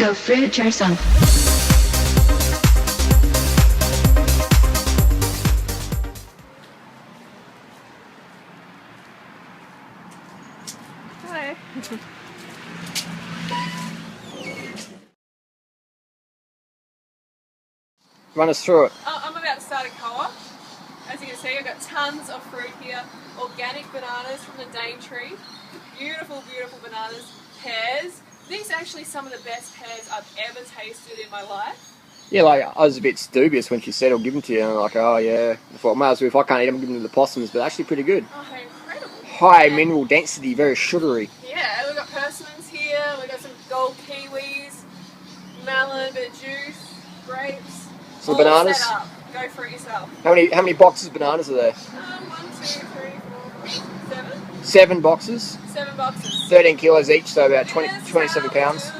Go fruit yourself. Hi. Run us through it. I'm about to start a co-op. As you can see, I've got tons of fruit here. Organic bananas from the Daintree. Beautiful, beautiful bananas. Pears. These are actually some of the best pears I've ever tasted in my life. Yeah, like, I was a bit dubious when she said I'll give them to you, and I'm like, oh yeah. I thought, might as well, if I can't eat them, I'll give them to the possums, but actually pretty good. Oh, they're incredible. High mineral density, very sugary. Yeah, we've got persimmons here, we've got some gold kiwis, melon, bit of juice, grapes. Some all bananas. set up. Go for it yourself. How many boxes of bananas are there? 1, 2, 3, 4, 5, 7. 7 boxes. 7 boxes. 13 kilos each, so about 27 pounds.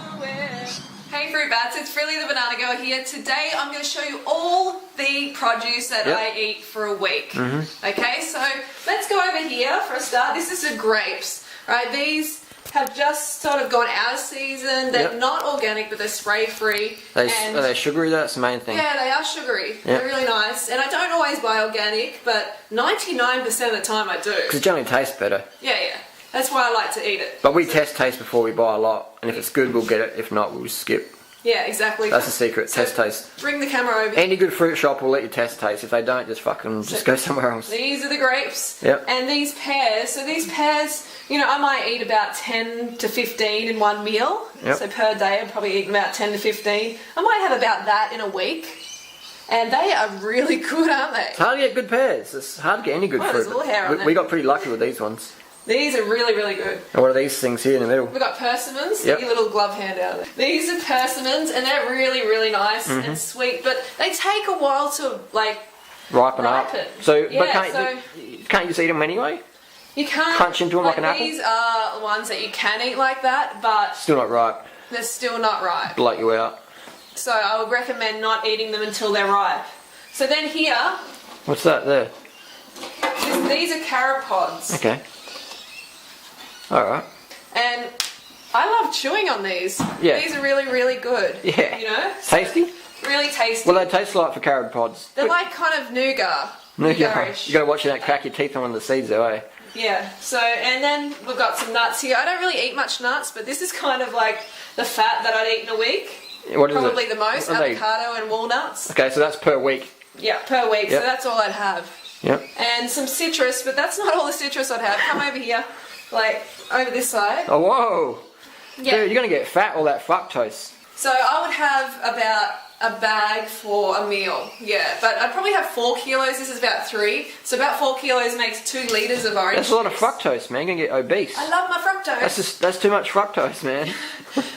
Hey Fruit Bats, it's Freelee the Banana Girl here. Today I'm going to show you all the produce that I eat for a week. Okay, so let's go over here for a start. This is the grapes, right? These have just sort of gone out of season. They're not organic, but they're spray-free. Are they sugary? That's the main thing. Yeah, they are sugary. They're really nice. And I don't always buy organic, but 99% of the time I do. Because it generally tastes better. Yeah. That's why I like to eat it. But we test taste before we buy a lot, and if it's good, we'll get it. If not, we'll skip. Yeah, exactly. That's the secret, test taste. Bring the camera over. Any good fruit shop will let you test taste. If they don't, just go somewhere else. These are the grapes. Yep. And these pears. So these pears, you know, I might eat about 10 to 15 in one meal. Yep. So per day, I'm probably eating about 10 to 15. I might have about that in a week. And they are really good, aren't they? It's hard to get good pears. It's hard to get any good fruit. There's a little hair on We got pretty lucky with these ones. These are really, really good. And what are these things here in the middle? We've got persimmons. Yep. Get your little glove hand out of there. These are persimmons, and they're really, really nice and sweet. But they take a while to, like, ripen up. So, Yeah, but can't you just eat them anyway? You can't crunch into them like an apple? These are ones that you can eat like that, but Still not ripe. they're still not ripe. Bloat you out. So I would recommend not eating them until they're ripe. So then here, What's that there? these are carrot pods. Okay. Alright. And I love chewing on these. Yeah. These are really, really good. Yeah. You know? Tasty? Really tasty. Well, they taste like for carrot pods. They're like kind of nougat. Nougat. You gotta watch that crack your teeth on one of the seeds though, eh? Yeah. So, and then we've got some nuts here. I don't really eat much nuts, but this is kind of like the fat that I'd eat in a week. What is Probably it? the most, avocado and walnuts. Okay, so that's per week. Yeah, per week. Yep. So that's all I'd have. Yep. And some citrus, but that's not all the citrus I'd have. Come over here, like over this side. Oh, whoa! Yeah. Dude, you're gonna get fat, all that fructose. So I would have about a bag for a meal. Yeah, but I'd probably have 4 kilos. This is about 3. So about 4 kilos makes 2 litres of orange That's a lot of juice. fructose, man. You're gonna get obese. I love my fructose. That's too much fructose, man.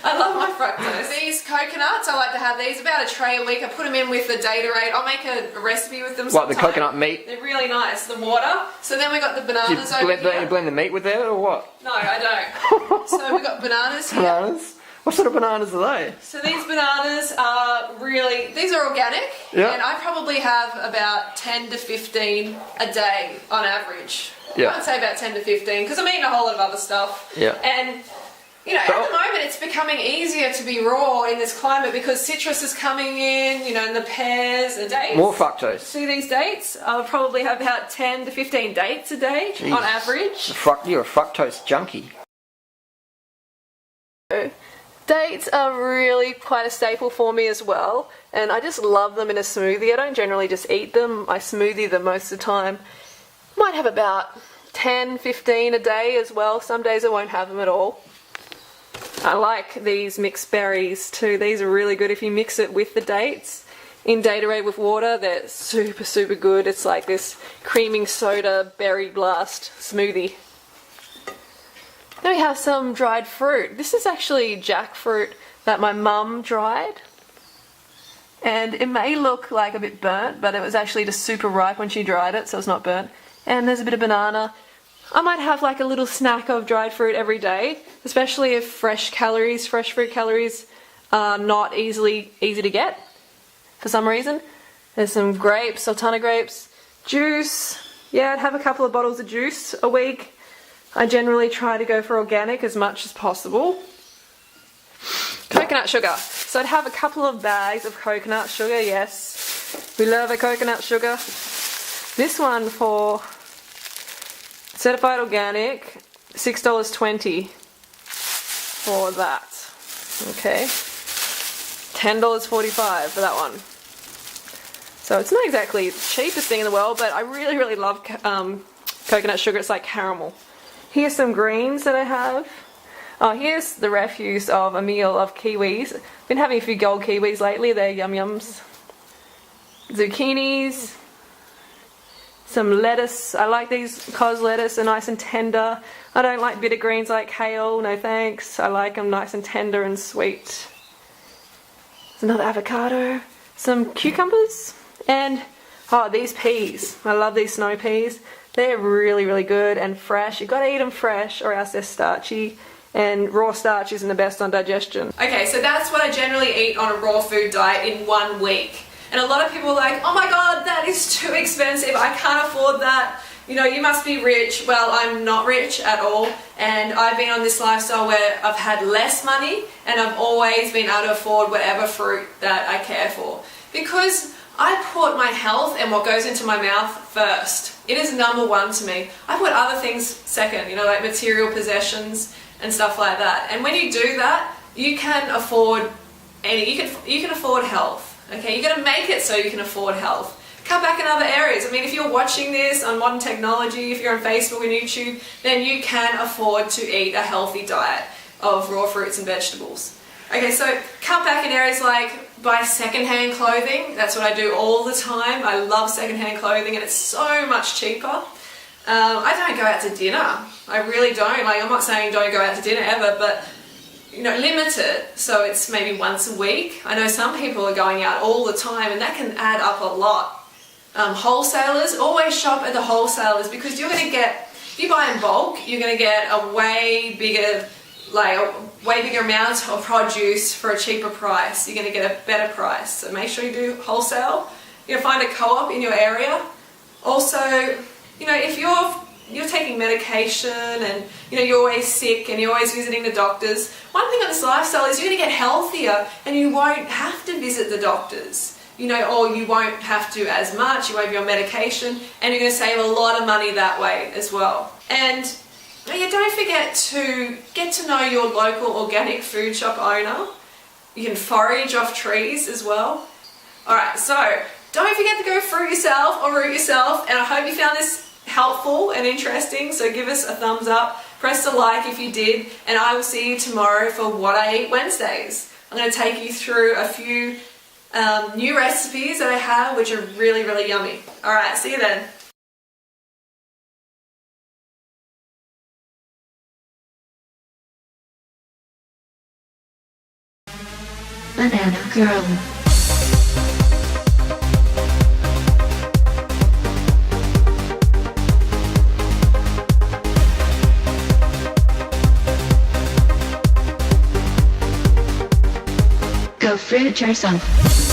I love my fructose. These coconuts, I like to have these about a tray a week. I put them in with the Datorade. I'll make a recipe with them What, the sometime. coconut meat? They're really nice. The water. So then we got the Do bananas you over here. blend the meat with that or what? No, I don't. So we got bananas here. Bananas? What sort of bananas are they? So these bananas are these are organic, Yeah. and I probably have about 10 to 15 a day on average. Yeah. I'd say about 10 to 15 because I'm eating a whole lot of other stuff. Yeah. And you know, at the moment it's becoming easier to be raw in this climate because citrus is coming in, you know, and the pears and dates. More fructose. See these dates? I'll probably have about 10 to 15 dates a day on average. You're a fructose junkie. Dates are really quite a staple for me as well, and I just love them in a smoothie. I don't generally just eat them, I smoothie them most of the time. Might have about 10, 15 a day as well. Some days I won't have them at all. I like these mixed berries too. These are really good if you mix it with the dates. In Datorade with water, they're super, super good. It's like this creaming soda berry blast smoothie. Then we have some dried fruit. This is actually jackfruit that my mum dried. And it may look like a bit burnt, but it was actually just super ripe when she dried it, so it's not burnt. And there's a bit of banana. I might have like a little snack of dried fruit every day, especially if fresh fruit calories are not easy to get for some reason. There's some grapes, a ton of grapes. Juice. Yeah, I'd have a couple of bottles of juice a week. I generally try to go for organic as much as possible. Coconut sugar. So I'd have a couple of bags of coconut sugar, yes. We love a coconut sugar. This one for certified organic, $6.20 for that. Okay. $10.45 for that one. So it's not exactly the cheapest thing in the world, but I really, really love coconut sugar. It's like caramel. Here's some greens that I have. Oh, here's the refuse of a meal of kiwis. Been having a few gold kiwis lately. They're yum yums. Zucchinis. Some lettuce. I like these cos lettuce. They're nice and tender. I don't like bitter greens like kale. No thanks. I like them nice and tender and sweet. There's another avocado. Some cucumbers. And, oh, these peas. I love these snow peas. They're really, really good and fresh. You've got to eat them fresh or else they're starchy. And raw starch isn't the best on digestion. Okay, so that's what I generally eat on a raw food diet in 1 week. And a lot of people are like, oh my god, that is too expensive, I can't afford that. You know, you must be rich. Well, I'm not rich at all, and I've been on this lifestyle where I've had less money and I've always been able to afford whatever fruit that I care for. Because I put my health and what goes into my mouth first. It is number one to me. I put other things second, you know, like material possessions and stuff like that. And when you do that, you can afford you can afford health. Okay, you're gonna make it so you can afford health. Cut back in other areas. I mean, if you're watching this on modern technology, if you're on Facebook and YouTube, then you can afford to eat a healthy diet of raw fruits and vegetables. Okay, so cut back in areas like buy secondhand clothing. That's what I do all the time. I love secondhand clothing and it's so much cheaper. I don't go out to dinner. I really don't. Like, I'm not saying don't go out to dinner ever, but you know, limit it so it's maybe once a week. I know some people are going out all the time and that can add up a lot. Wholesalers, always shop at the wholesalers because you're going to get, if you buy in bulk, you're going to get a way bigger amount of produce for a cheaper price. You're going to get a better price. So make sure you do wholesale. You're going to find a co-op in your area. Also, you know, if you're taking medication and you know you're always sick and you're always visiting the doctors, one thing on this lifestyle is you're going to get healthier and you won't have to visit the doctors, you know, or you won't have to as much, you won't be on medication, and you're going to save a lot of money that way as well. And yeah, don't forget to get to know your local organic food shop owner. You can forage off trees as well. Alright, so don't forget to go fruit yourself or root yourself, and I hope you found this helpful and interesting, so give us a thumbs up, press the like if you did, and I will see you tomorrow for What I Eat Wednesdays. I'm going to take you through a few new recipes that I have which are really, really yummy. Alright, see you then. Banana Girl. Go fruit yourself.